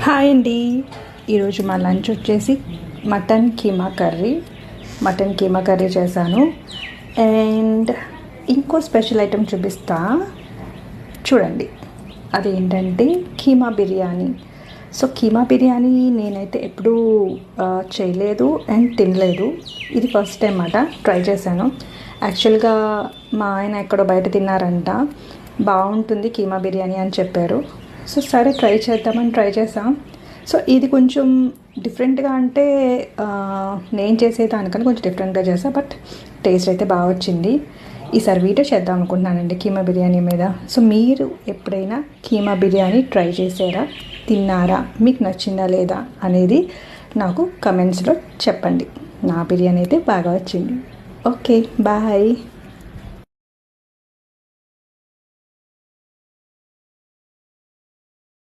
Hi అండి. ఈరోజు మా లంచ్ వచ్చేసి మటన్ కీమా కర్రీ చేశాను. అండ్ ఇంకో స్పెషల్ ఐటెం చూపిస్తా, చూడండి. అదేంటంటే కీమా బిర్యానీ. సో కీమా బిర్యానీ నేనైతే ఎప్పుడూ చేయలేదు అండ్ తినలేదు. ఇది ఫస్ట్ టైం ట్రై చేశాను. యాక్చువల్గా మా ఆయన ఎక్కడో బయట తిన్నారంట, బాగుంటుంది కీమా బిర్యానీ అని చెప్పారు. సో సరే ట్రై చేద్దామని ట్రై చేసాం. సో ఇది కొంచెం డిఫరెంట్గా, అంటే నేను చేసేదానికన్నా కొంచెం డిఫరెంట్గా చేసా, బట్ టేస్ట్ అయితే బాగా వచ్చింది. ఈసారి వీడియో చేద్దాం అనుకుంటున్నానండి కీమా బిర్యానీ మీద. సో మీరు ఎప్పుడైనా కీమా బిర్యానీ ట్రై చేసారా, తిన్నారా, మీకు నచ్చిందా లేదా అనేది నాకు కమెంట్స్లో చెప్పండి. నా బిర్యానీ అయితే బాగా వచ్చింది. Okay, bye.